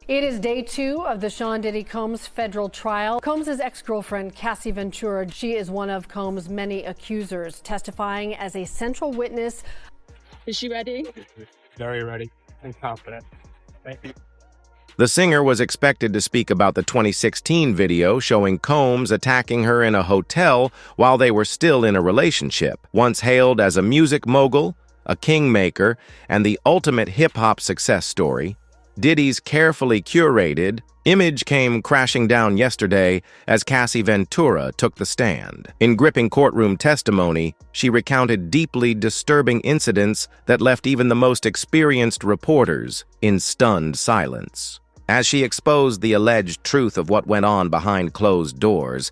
It is day 2 of the Sean Diddy Combs federal trial. Combs' ex-girlfriend, Cassie Ventura, she is one of Combs' many accusers, testifying as a central witness. Is she ready? Very ready and confident. Thank you. The singer was expected to speak about the 2016 video showing Combs attacking her in a hotel while they were still in a relationship. Once hailed as a music mogul, a kingmaker, and the ultimate hip-hop success story, Diddy's carefully curated image came crashing down yesterday as Cassie Ventura took the stand. In gripping courtroom testimony, she recounted deeply disturbing incidents that left even the most experienced reporters in stunned silence. As she exposed the alleged truth of what went on behind closed doors,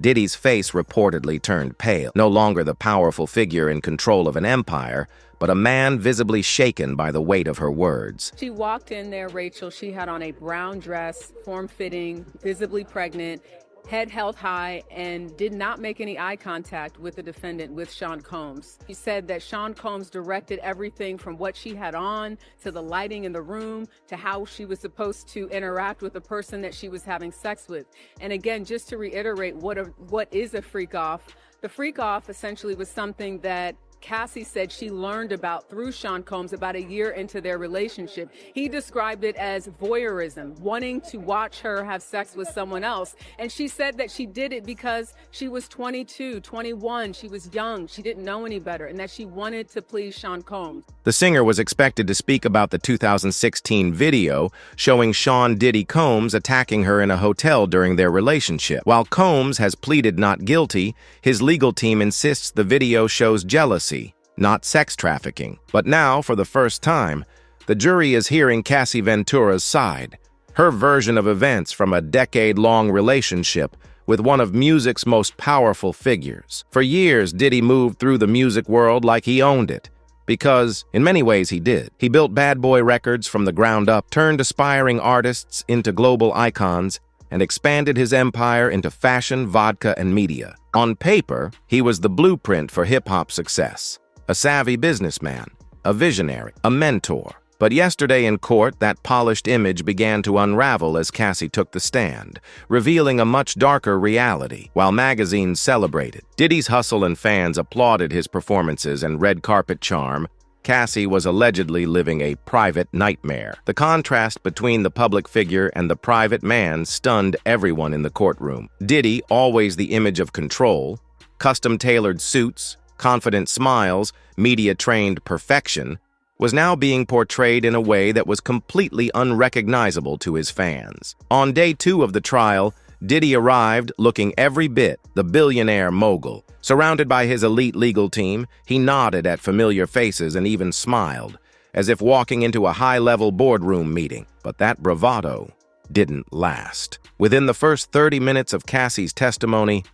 Diddy's face reportedly turned pale, no longer the powerful figure in control of an empire, but a man visibly shaken by the weight of her words. She walked in there, Rachel. She had on a brown dress, form-fitting, visibly pregnant, head held high, and did not make any eye contact with the defendant, with Sean Combs. She said that Sean Combs directed everything from what she had on to the lighting in the room to how she was supposed to interact with the person that she was having sex with. And again, just to reiterate what is a freak-off, the freak-off essentially was something that Cassie said she learned about through Sean Combs about a year into their relationship. He described it as voyeurism, wanting to watch her have sex with someone else. And she said that she did it because she was 22, 21, she was young, she didn't know any better, and that she wanted to please Sean Combs. The singer was expected to speak about the 2016 video showing Sean Diddy Combs attacking her in a hotel during their relationship. While Combs has pleaded not guilty, his legal team insists the video shows jealousy, not sex trafficking. But now, for the first time, the jury is hearing Cassie Ventura's side, her version of events from a decade-long relationship with one of music's most powerful figures. For years, Diddy moved through the music world like he owned it, because, in many ways, he did. He built Bad Boy Records from the ground up, turned aspiring artists into global icons, and expanded his empire into fashion, vodka, and media. On paper, he was the blueprint for hip-hop success. A savvy businessman, a visionary, a mentor. But yesterday in court, that polished image began to unravel as Cassie took the stand, revealing a much darker reality. While magazines celebrated, Diddy's hustle and fans applauded his performances and red carpet charm, Cassie was allegedly living a private nightmare. The contrast between the public figure and the private man stunned everyone in the courtroom. Diddy, always the image of control, custom-tailored suits, confident smiles, media-trained perfection, was now being portrayed in a way that was completely unrecognizable to his fans. On day 2 of the trial, Diddy arrived looking every bit the billionaire mogul. Surrounded by his elite legal team, he nodded at familiar faces and even smiled, as if walking into a high-level boardroom meeting. But that bravado didn't last. Within the first 30 minutes of Cassie's testimony,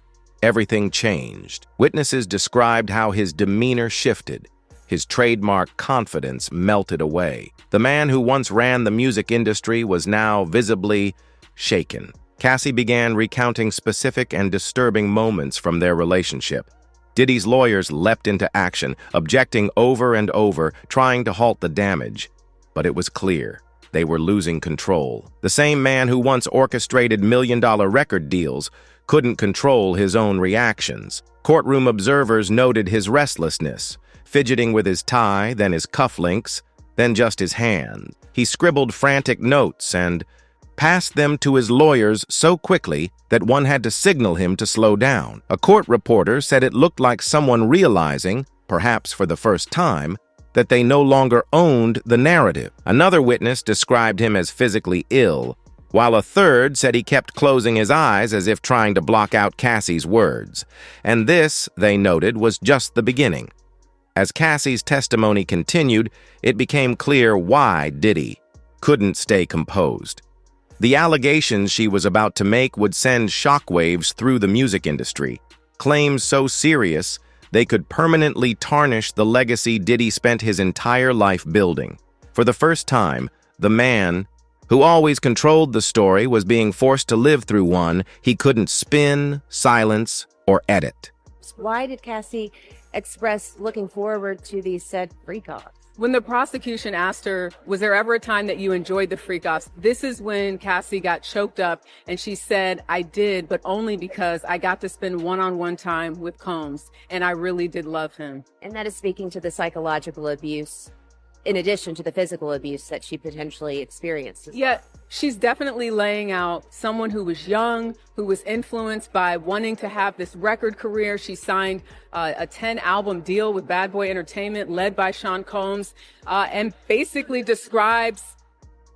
everything changed. Witnesses described how his demeanor shifted. His trademark confidence melted away. The man who once ran the music industry was now visibly shaken. Cassie began recounting specific and disturbing moments from their relationship. Diddy's lawyers leapt into action, objecting over and over, trying to halt the damage. But it was clear. They were losing control. The same man who once orchestrated million-dollar record deals couldn't control his own reactions. Courtroom observers noted his restlessness, fidgeting with his tie, then his cufflinks, then just his hand. He scribbled frantic notes and passed them to his lawyers so quickly that one had to signal him to slow down. A court reporter said it looked like someone realizing, perhaps for the first time, that they no longer owned the narrative. Another witness described him as physically ill, while a third said he kept closing his eyes as if trying to block out Cassie's words. And this, they noted, was just the beginning. As Cassie's testimony continued, it became clear why Diddy couldn't stay composed. The allegations she was about to make would send shockwaves through the music industry, claims so serious they could permanently tarnish the legacy Diddy spent his entire life building. For the first time, the man who always controlled the story was being forced to live through one he couldn't spin, silence, or edit. Why did Cassie express looking forward to these said freak-offs? When the prosecution asked her, was there ever a time that you enjoyed the freak-offs? This is when Cassie got choked up, and she said, I did, but only because I got to spend one-on-one time with Combs, and I really did love him. And that is speaking to the psychological abuse, in addition to the physical abuse that she potentially experienced. Yeah, she's definitely laying out someone who was young, who was influenced by wanting to have this record career. She signed a 10-album deal with Bad Boy Entertainment, led by Sean Combs, and basically describes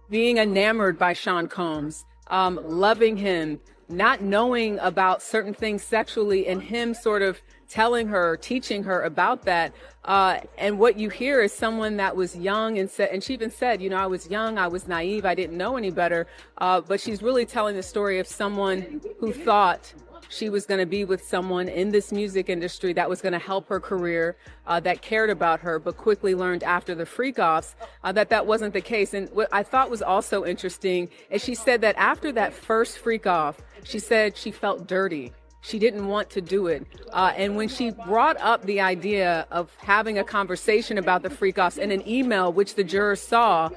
being enamored by Sean Combs, loving him, not knowing about certain things sexually, and him sort of telling her, teaching her about that. And what you hear is someone that was young and said, and she even said, you know, I was young, I was naive, I didn't know any better. But she's really telling the story of someone who thought she was going to be with someone in this music industry that was going to help her career, that cared about her, but quickly learned after the freak-offs that wasn't the case. And what I thought was also interesting is she said that after that first freak-off, she said she felt dirty. She didn't want to do it. And when she brought up the idea of having a conversation about the freak-offs in an email, which the jurors saw,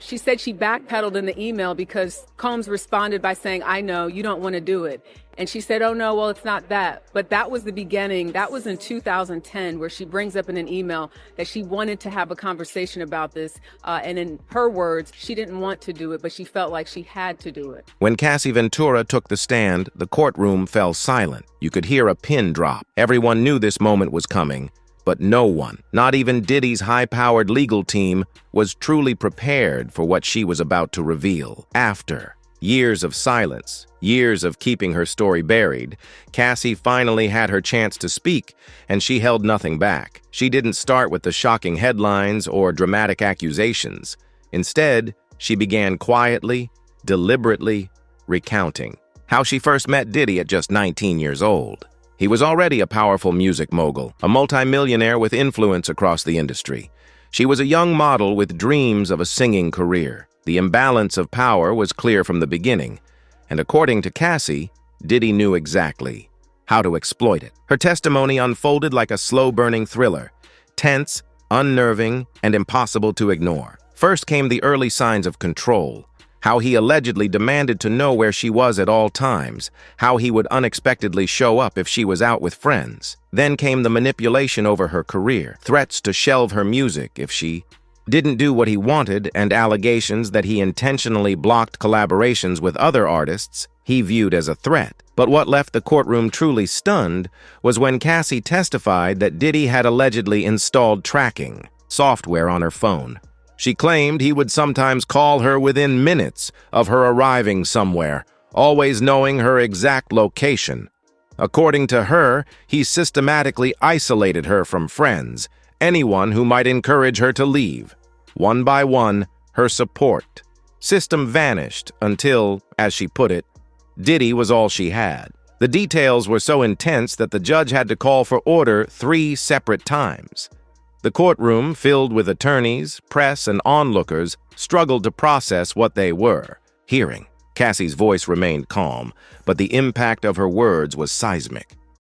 she said she backpedaled in the email because Combs responded by saying, I know, you don't want to do it. And she said, oh, no, well, it's not that. But that was the beginning. That was in 2010, where she brings up in an email that she wanted to have a conversation about this. And in her words, she didn't want to do it, but she felt like she had to do it. When Cassie Ventura took the stand, the courtroom fell silent. You could hear a pin drop. Everyone knew this moment was coming, but no one, not even Diddy's high-powered legal team, was truly prepared for what she was about to reveal. After years of silence, years of keeping her story buried, Cassie finally had her chance to speak, and she held nothing back. She didn't start with the shocking headlines or dramatic accusations. Instead, she began quietly, deliberately, recounting how she first met Diddy at just 19 years old. He was already a powerful music mogul, a multimillionaire with influence across the industry. She was a young model with dreams of a singing career. The imbalance of power was clear from the beginning, and according to Cassie, Diddy knew exactly how to exploit it. Her testimony unfolded like a slow-burning thriller, tense, unnerving, and impossible to ignore. First came the early signs of control, how he allegedly demanded to know where she was at all times, how he would unexpectedly show up if she was out with friends. Then came the manipulation over her career, threats to shelve her music if she didn't do what he wanted, and allegations that he intentionally blocked collaborations with other artists he viewed as a threat. But what left the courtroom truly stunned was when Cassie testified that Diddy had allegedly installed tracking software on her phone. She claimed he would sometimes call her within minutes of her arriving somewhere, always knowing her exact location. According to her, he systematically isolated her from friends, anyone who might encourage her to leave. One by one, her support system vanished until, as she put it, Diddy was all she had. The details were so intense that the judge had to call for order 3 separate times. The courtroom, filled with attorneys, press, and onlookers, struggled to process what they were hearing. Cassie's voice remained calm, but the impact of her words was seismic.